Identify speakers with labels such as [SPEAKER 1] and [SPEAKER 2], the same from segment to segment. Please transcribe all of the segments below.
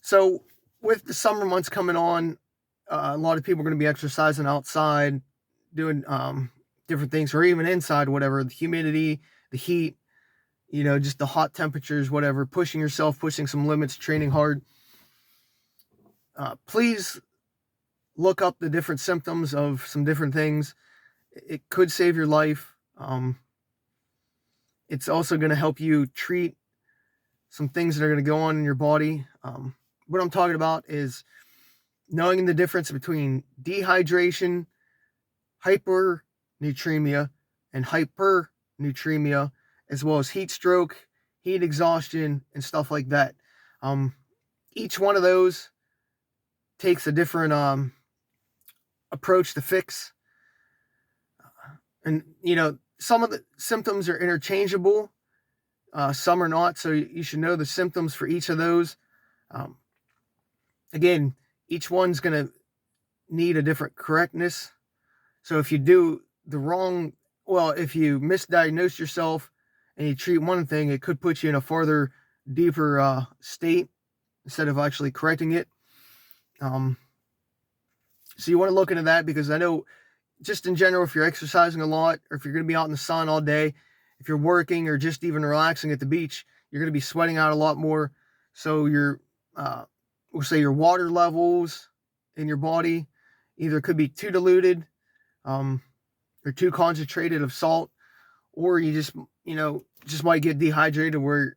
[SPEAKER 1] So with the summer months coming on, a lot of people are going to be exercising outside, doing different things, or even inside, whatever. The humidity, the heat, just the hot temperatures, whatever. Pushing yourself, pushing some limits, training hard. Please look up the different symptoms of some different things. It could save your life. It's also going to help you treat some things that are going to go on in your body. What I'm talking about is knowing the difference between dehydration, hypernatremia, and hypernatremia, as well as heat stroke, heat exhaustion, and stuff like that. Each one of those takes a different approach to fix. And, some of the symptoms are interchangeable, some are not. So you should know the symptoms for each of those. Again, each one's going to need a different correctness. So if you do if you misdiagnose yourself and you treat one thing, it could put you in a farther, deeper state instead of actually correcting it. So you want to look into that, because I know just in general, if you're exercising a lot, or if you're going to be out in the sun all day, if you're working or just even relaxing at the beach, you're going to be sweating out a lot more. So we'll say your water levels in your body either could be too diluted, or too concentrated of salt, or you just might get dehydrated where,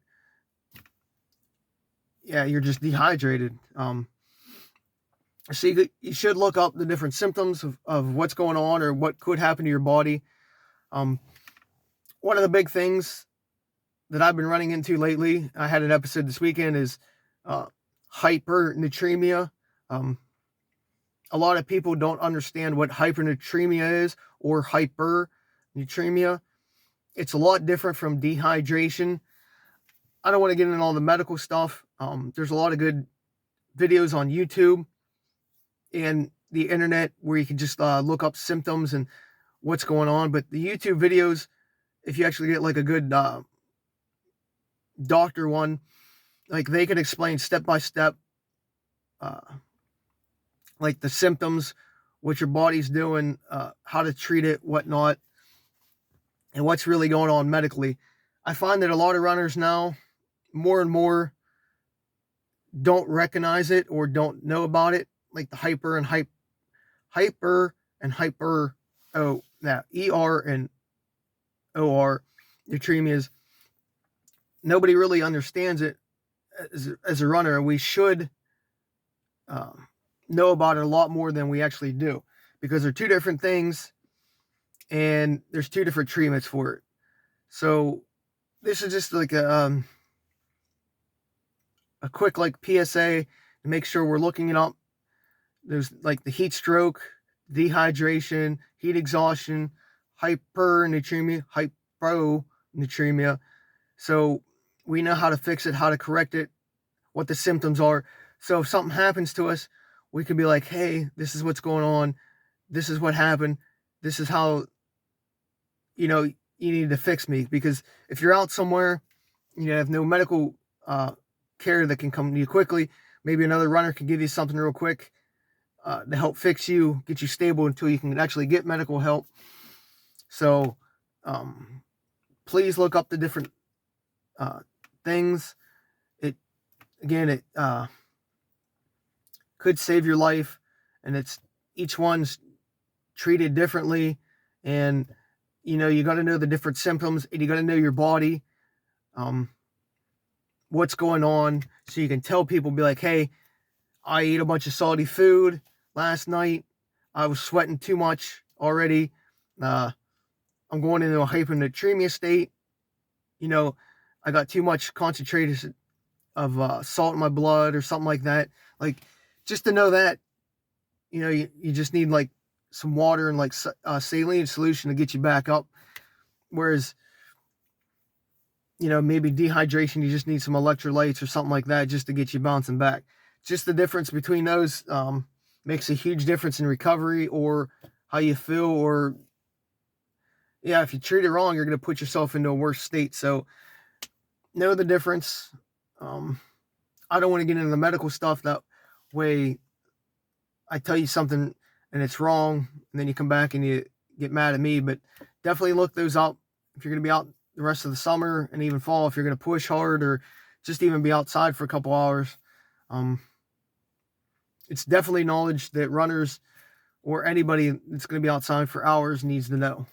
[SPEAKER 1] you're just dehydrated. So you should look up the different symptoms of what's going on or what could happen to your body. One of the big things that I've been running into lately, I had an episode this weekend, is hypernatremia. A lot of people don't understand what hypernatremia is, or hypernatremia. It's a lot different from dehydration. I don't want to get into all the medical stuff. There's a lot of good videos on YouTube and the internet where you can just look up symptoms and what's going on. But the YouTube videos, if you actually get like a good doctor one, like they can explain step by step, like the symptoms, what your body's doing, how to treat it, whatnot, and what's really going on medically. I find that a lot of runners now, more and more, don't recognize it or don't know about it, like the hyper and ER and OR natremias. Nobody really understands it as a runner, and we should know about it a lot more than we actually do, because they're two different things and there's two different treatments for it. So this is just like a quick PSA to make sure we're looking it up. There's like the heat stroke, dehydration, heat exhaustion, hypernatremia, hyponatremia. So we know how to fix it, how to correct it, what the symptoms are. So if something happens to us, we can be like, hey, this is what's going on. This is what happened. This is how, you need to fix me. Because if you're out somewhere, you have no medical care that can come to you quickly, maybe another runner can give you something real quick to help fix you, get you stable until you can actually get medical help. So please look up the different things. It could save your life, and each one's treated differently, and you got to know the different symptoms, and you got to know your body, what's going on, so you can tell people, be like, hey, I ate a bunch of salty food last night, I was sweating too much already, I'm going into a hyponatremia state, I got too much concentrated of salt in my blood or something like that. Like, just to know that, you just need like some water and like saline solution to get you back up. Whereas, maybe dehydration, you just need some electrolytes or something like that just to get you bouncing back. Just the difference between those makes a huge difference in recovery or how you feel. Or, if you treat it wrong, you're going to put yourself into a worse state. So know the difference. I don't want to get into the medical stuff. That way I tell you something and it's wrong, and then you come back and you get mad at me. But definitely look those up if you're going to be out the rest of the summer and even fall, if you're going to push hard or just even be outside for a couple hours. It's definitely knowledge that runners or anybody that's going to be outside for hours needs to know.